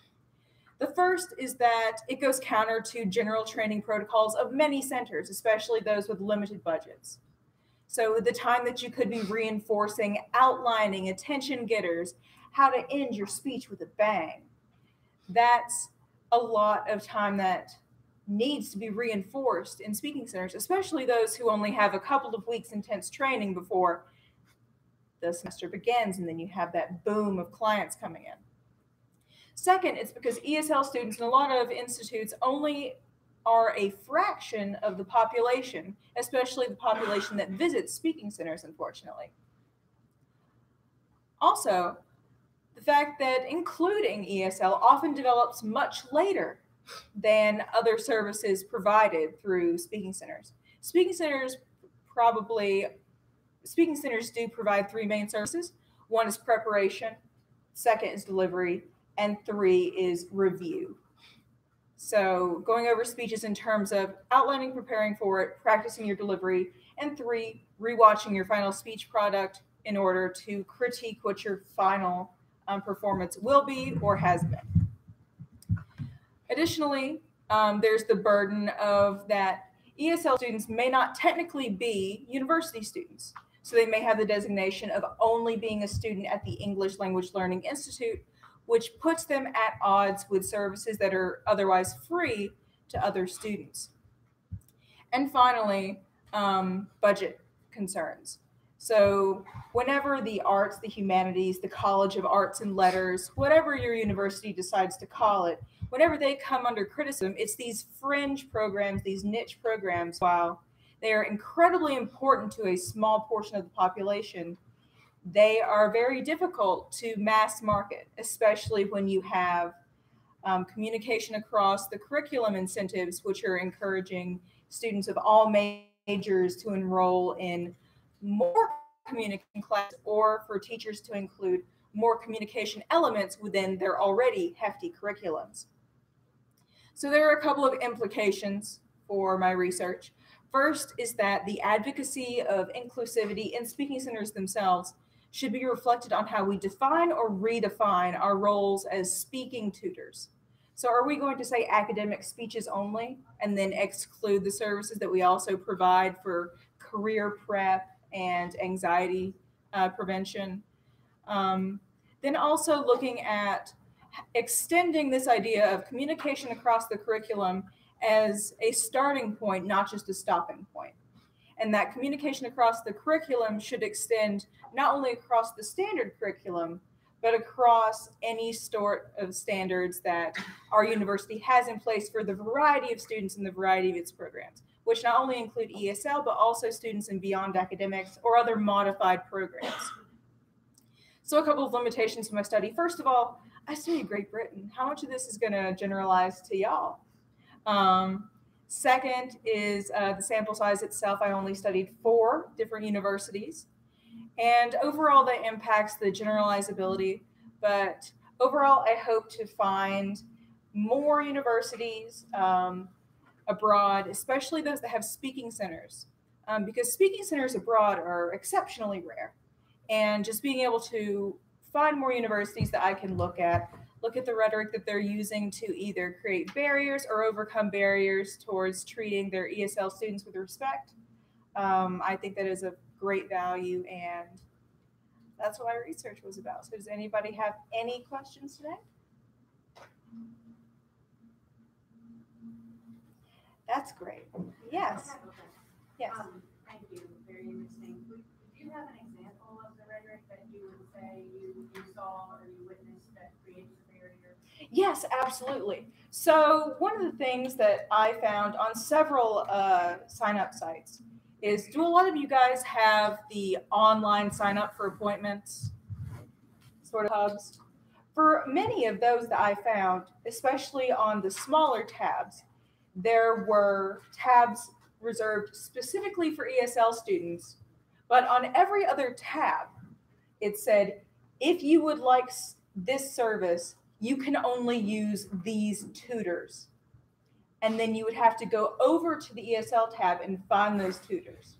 K: The first is that it goes counter to general training protocols of many centers, especially those with limited budgets. So the time that you could be reinforcing, outlining, attention getters, how to end your speech with a bang, that's a lot of time that needs to be reinforced in speaking centers, especially those who only have a couple of weeks intense training before the semester begins, and then you have that boom of clients coming in. Second, it's because ESL students in a lot of institutes only are a fraction of the population, especially the population that visits speaking centers, unfortunately. Also, the fact that including ESL often develops much later than other services provided through speaking centers. Speaking centers do provide 3 main services. 1 is preparation, 2nd is delivery, and 3 is review. So going over speeches in terms of outlining, preparing for it, practicing your delivery, and 3, rewatching your final speech product in order to critique what your final performance will be or has been. Additionally, there's the burden of that ESL students may not technically be university students. So they may have the designation of only being a student at the English Language Learning Institute, which puts them at odds with services that are otherwise free to other students. And finally, budget concerns. So whenever the arts, the humanities, the College of Arts and Letters, whatever your university decides to call it, whenever they come under criticism, it's these fringe programs, these niche programs. While they are incredibly important to a small portion of the population, they are very difficult to mass market, especially when you have communication across the curriculum incentives, which are encouraging students of all majors to enroll in more communication classes, or for teachers to include more communication elements within their already hefty curriculums. So there are a couple of implications for my research. First is that the advocacy of inclusivity in speaking centers themselves should be reflected on how we define or redefine our roles as speaking tutors. So are we going to say academic speeches only and then exclude the services that we also provide for career prep and anxiety prevention? Then also looking at extending this idea of communication across the curriculum as a starting point, not just a stopping point. And that communication across the curriculum should extend not only across the standard curriculum, but across any sort of standards that our university has in place for the variety of students and the variety of its programs, which not only include ESL, but also students in beyond academics or other modified programs. So a couple of limitations to my study. First of all, I studied Great Britain. How much of this is going to generalize to y'all? Second is the sample size itself. I only studied 4 different universities. And overall, that impacts the generalizability. But overall, I hope to find more universities abroad, especially those that have speaking centers, because speaking centers abroad are exceptionally rare. And just being able to find more universities that I can look at the rhetoric that they're using to either create barriers or overcome barriers towards treating their ESL students with respect. I think that is a great value, and that's what my research was about. So does anybody have any questions today? That's great. Yes. Yes.
A: Thank you. Very interesting. Do you have an example of the rhetoric that you would say you saw or you witnessed that creates a barrier?
K: Yes, absolutely. So one of the things that I found on several sign-up sites is, do a lot of you guys have the online sign-up for appointments sort of hubs? For many of those that I found, especially on the smaller tabs, there were tabs reserved specifically for ESL students, but on every other tab, it said, if you would like this service, you can only use these tutors. And then you would have to go over to the ESL tab and find those tutors.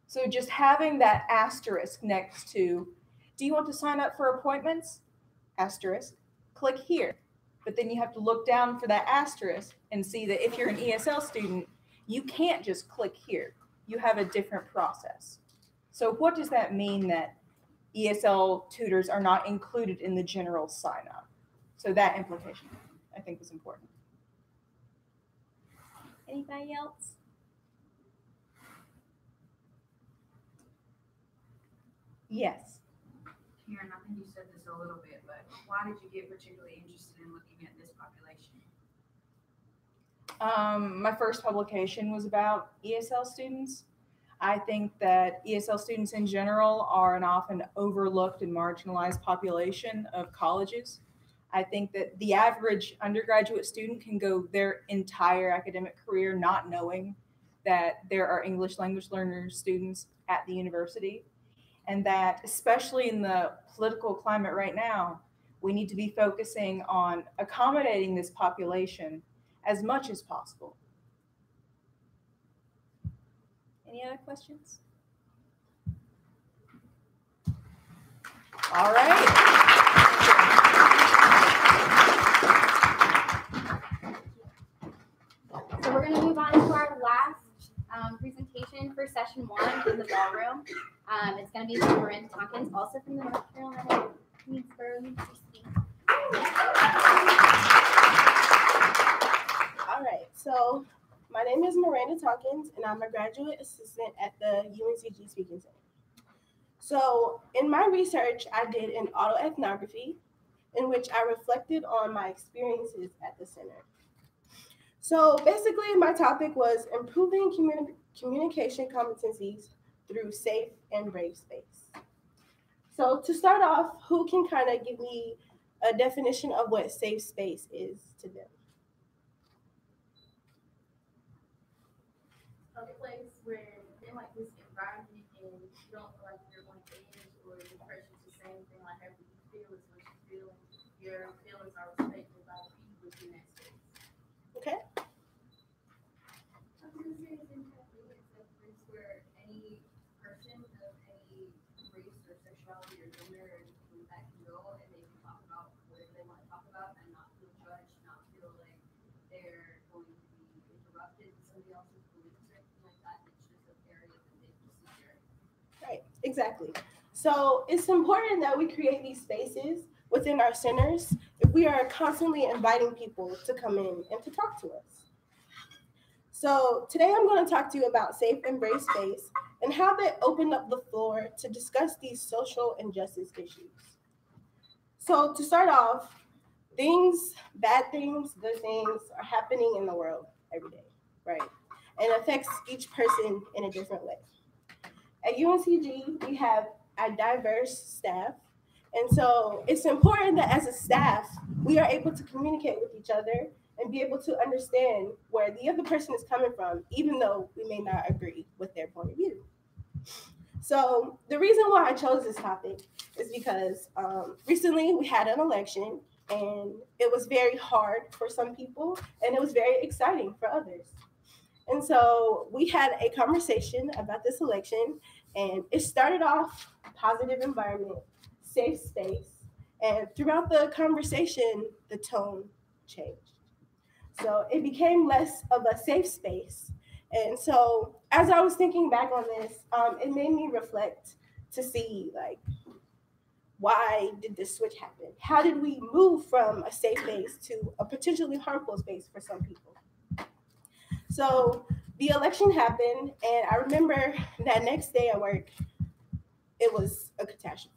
K: So just having that asterisk next to, do you want to sign up for appointments? Asterisk, click here. But then you have to look down for that asterisk and see that if you're an ESL student, you can't just click here. You have a different process. So what does that mean that ESL tutors are not included in the general sign-up? So that implication, I think, was important.
D: Anybody else?
K: Yes.
L: Karen, I think you said this a little bit, but why did you get particularly interested in looking at this population?
K: My first publication was about ESL students. I think that ESL students in general are an often overlooked and marginalized population of colleges. I think that the average undergraduate student can go their entire academic career not knowing that there are English language learner students at the university, and that especially in the political climate right now, we need to be focusing on accommodating this population as much as possible. Any other questions? All right.
D: So we're going to move on to our last presentation for session 1 in the ballroom. It's going to be from Miranda Tompkins, also from the North Carolina Greensboro University.
H: All right, so my name is Miranda Tompkins, and I'm a graduate assistant at the UNCG Speaking Center. So in my research, I did an autoethnography in which I reflected on my experiences at the center. So basically, my topic was improving communication competencies through safe and brave space. So to start off, who can kind of give me a definition of what safe space is to them?
A: A place where in like this environment and you don't feel like you're going to edge or the pressure to say anything, like however you feel is what you feel. Your feelings are respected by the people within that space.
H: Okay.
G: I was going to say it's exactly it's a place where any person of any race or sexuality or gender or anything that can go and they can talk about whatever they want to talk about and not feel judged, not feel like they're going to be interrupted in somebody else's beliefs or anything like that. It's just an area that they can see there.
H: Right, exactly. So it's important that we create these spaces within our centers if we are constantly inviting people to come in and to talk to us. So today I'm going to talk to you about safe and brave space and how they opened up the floor to discuss these social injustice issues. So to start off, bad things, good things are happening in the world every day, right? And it affects each person in a different way. At UNCG, we have a diverse staff. And so it's important that as a staff, we are able to communicate with each other and be able to understand where the other person is coming from, even though we may not agree with their point of view. So the reason why I chose this topic is because recently we had an election, and it was very hard for some people, and it was very exciting for others. And so we had a conversation about this election, and it started off positive environment, safe space, and throughout the conversation, the tone changed. So it became less of a safe space. And so as I was thinking back on this, it made me reflect to see, like, why did this switch happen? How did we move from a safe space to a potentially harmful space for some people? So the election happened, and I remember that next day at work, it was a catastrophe.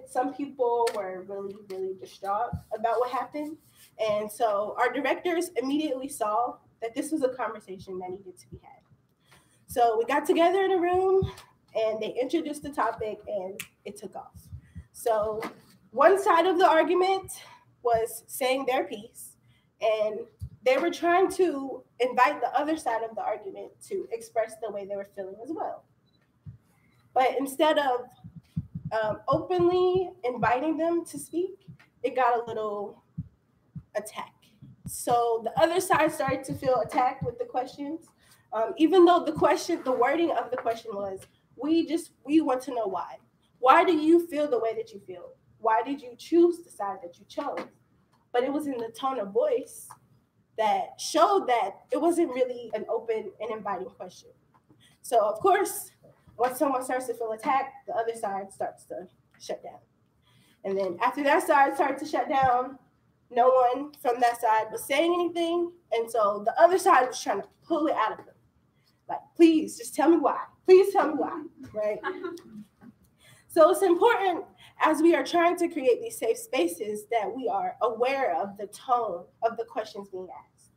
H: Some people were really, really distraught about what happened. And so our directors immediately saw that this was a conversation that needed to be had. So we got together in a room, and they introduced the topic, and it took off. So one side of the argument was saying their piece, and they were trying to invite the other side of the argument to express the way they were feeling as well. But instead of openly inviting them to speak, it got a little attack. So the other side started to feel attacked with the questions, even though the wording of the question was, we want to know why. Why do you feel the way that you feel? Why did you choose the side that you chose? But it was in the tone of voice that showed that it wasn't really an open and inviting question. So of course, once someone starts to feel attacked, the other side starts to shut down. And then after that side started to shut down, no one from that side was saying anything. And so the other side was trying to pull it out of them. Like, please, just tell me why. Please tell me why, right? So it's important as we are trying to create these safe spaces that we are aware of the tone of the questions being asked.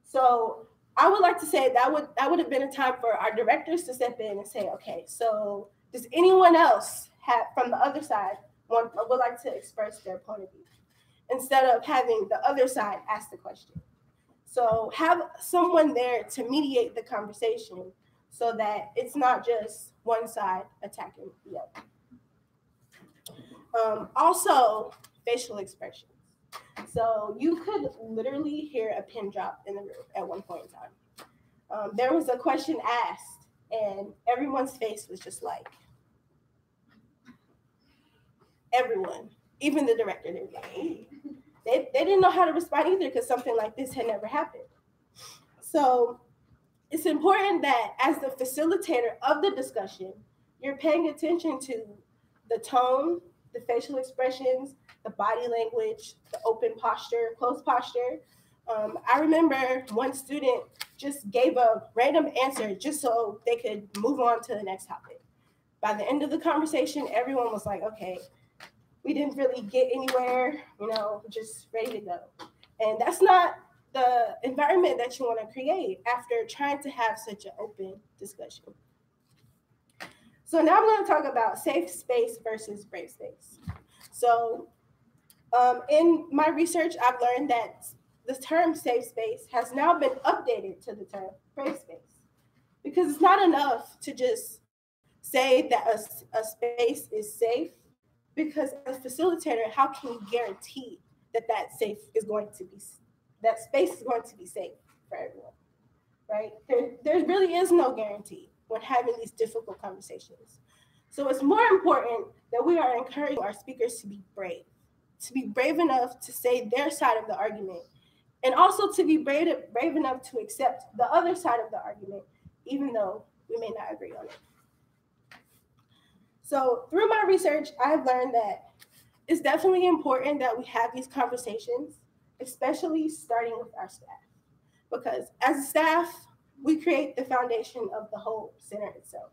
H: So I would like to say that would have been a time for our directors to step in and say, okay, so does anyone else from the other side would like to express their point of view, instead of having the other side ask the question. So have someone there to mediate the conversation so that it's not just one side attacking the other. Also, facial expressions. So you could literally hear a pin drop in the room at one point in time. There was a question asked, and everyone's face was just like, everyone, even the director, they were like, they didn't know how to respond either, because something like this had never happened. So it's important that as the facilitator of the discussion, you're paying attention to the tone, the facial expressions, the body language, the open posture, closed posture. I remember one student just gave a random answer just so they could move on to the next topic. By the end of the conversation, everyone was like, okay, we didn't really get anywhere, just ready to go. And that's not the environment that you want to create after trying to have such an open discussion. So now I'm going to talk about safe space versus brave space. So in my research, I've learned that the term safe space has now been updated to the term brave space, because it's not enough to just say that a space is safe, because as a facilitator, how can you guarantee that that space is going to be safe for everyone, right? There really is no guarantee when having these difficult conversations. So it's more important that we are encouraging our speakers to be brave enough to say their side of the argument, and also to be brave enough to accept the other side of the argument, even though we may not agree on it. So through my research, I've learned that it's definitely important that we have these conversations, especially starting with our staff, because as a staff, we create the foundation of the whole center itself.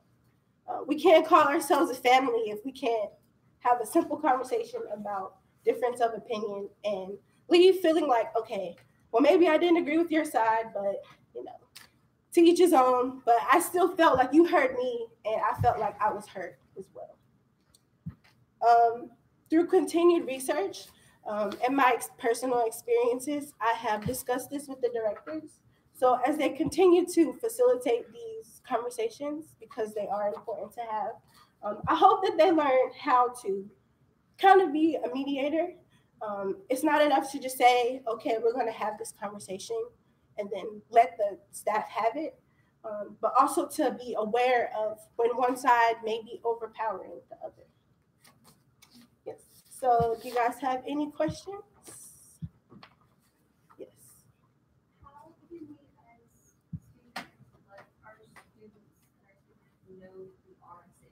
H: We can't call ourselves a family if we can't have a simple conversation about difference of opinion and leave feeling like, okay, well, maybe I didn't agree with your side, but to each his own. But I still felt like you heard me, and I felt like I was heard as well. Through continued research and my personal experiences, I have discussed this with the directors. So as they continue to facilitate these conversations, because they are important to have, I hope that they learn how to kind of be a mediator. It's not enough to just say, okay, we're going to have this conversation and then let the staff have it, but also to be aware of when one side may be overpowering the other. Yes. So do you guys have any questions? Yes.
A: How do we as students, like our students know who are safe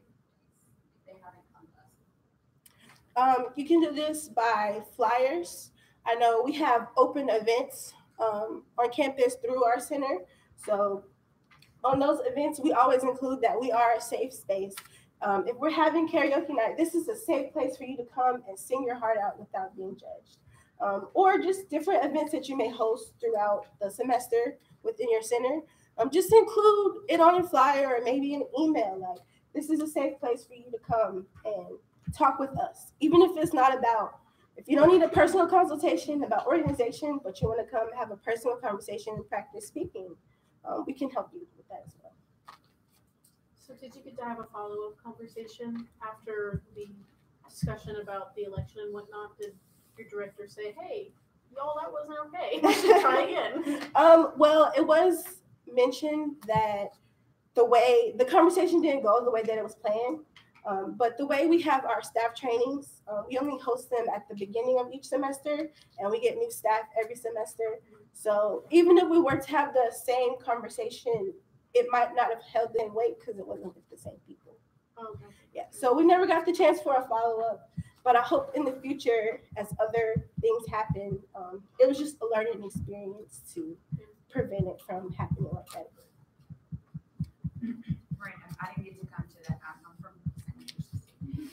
A: if they haven't come to us?
H: You can do this by flyers. I know we have open events on campus through our center. So on those events, we always include that we are a safe space. If we're having karaoke night, this is a safe place for you to come and sing your heart out without being judged. Or just different events that you may host throughout the semester within your center. Just include it on your flyer or maybe an email. Like, this is a safe place for you to come and talk with us. Even if it's not about, if you don't need a personal consultation about organization, but you want to come have a personal conversation and practice speaking, we can help you with that as well.
M: So did you get to have a follow-up conversation after the discussion about the election and whatnot? Did your director say, hey, y'all, that wasn't okay, we should try again?
H: Well, it was mentioned that the conversation didn't go the way that it was planned. But the way we have our staff trainings, we only host them at the beginning of each semester, and we get new staff every semester. So even if we were to have the same conversation, it might not have held in weight because it wasn't with the same people.
M: Okay.
H: Yeah, so we never got the chance for a follow-up, but I hope in the future, as other things happen, it was just a learning experience to prevent it from happening like that.
L: Brandon, I didn't get to come to that. I'm from St. Louis.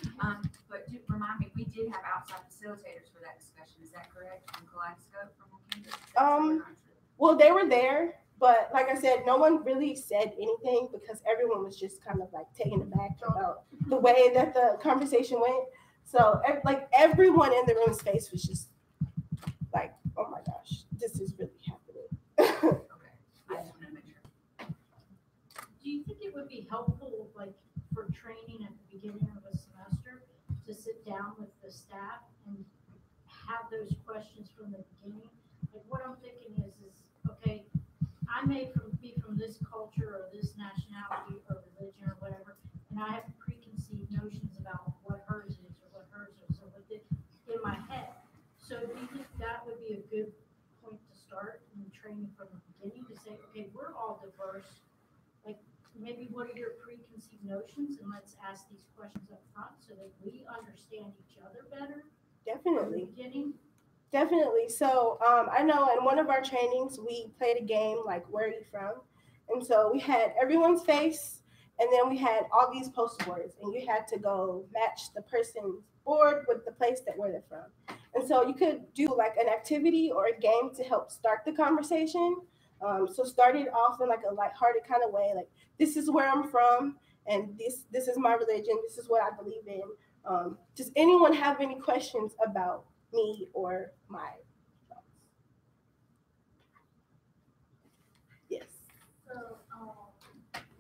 L: But remind me, we did have outside facilitators for that discussion. Is that correct? From Kaleidoscope from Campus?
H: Well, they were there, but like I said, no one really said anything because everyone was just kind of like taken aback about the way that the conversation went. So like everyone in the room space was just like, oh my gosh, this is really happening.
L: Okay, I just want to make sure.
I: Do you think it would be helpful, like for training at the beginning of a semester, to sit down with the staff and have those questions from the beginning? Like what I'm thinking is okay, I may be from this culture or this nationality or religion or whatever, and I have preconceived notions about what hers is or what hers is, or what in my head. So do you think that would be a good point to start in training from the beginning to say, okay, we're all diverse. Like maybe what are your preconceived notions, and let's ask these questions up front so that we understand each other better.
H: Definitely.
I: From the beginning.
H: Definitely. So I know in one of our trainings, we played a game like, where are you from? And so we had everyone's face, and then we had all these post boards, and you had to go match the person's board with the place that where they're from. And so you could do like an activity or a game to help start the conversation. So started off in like a lighthearted kind of way, like, this is where I'm from, and this is my religion, this is what I believe in. Does anyone have any questions about me or my thoughts? Yes.
A: So,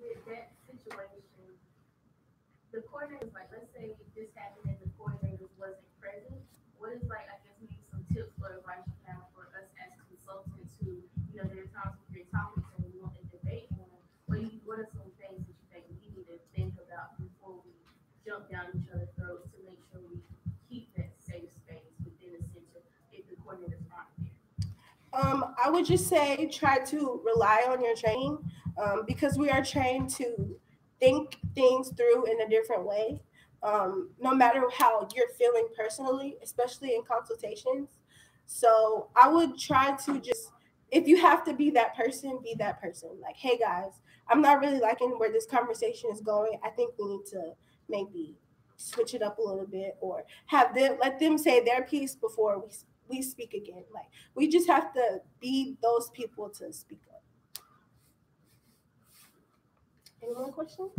A: with that situation, the coordinators, like, let's say this happened and the coordinators wasn't present, what is, like, I guess maybe some tips or advice you have for us as consultants who, you know, there are times when you're talking and we want to debate on, what are some things that you think we need to think about before we jump down each other's throats to make sure we keep that safe space within the center if the coordinators aren't there?
H: I would just say try to rely on your training because we are trained to think things through in a different way, no matter how you're feeling personally, especially in consultations. So I would try to just, if you have to be that person, be that person. Like, hey guys, I'm not really liking where this conversation is going. I think we need to maybe switch it up a little bit, or let them say their piece before we speak again. Like, we just have to be those people to speak up. Any more questions?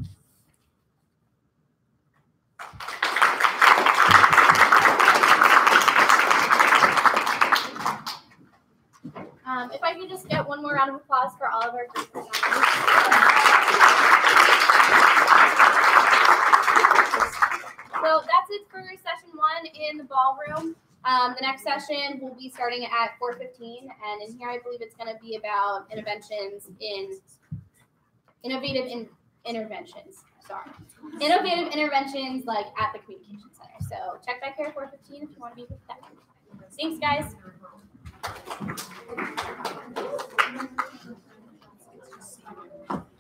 D: If I could just get one more round of applause for all of our great presenters. So that's it for session 1 in the ballroom. The next session will be starting at 4:15, and in here I believe it's going to be about innovative interventions like at the communication center. So check back here at 4:15 if you want to be with that. Thanks, guys.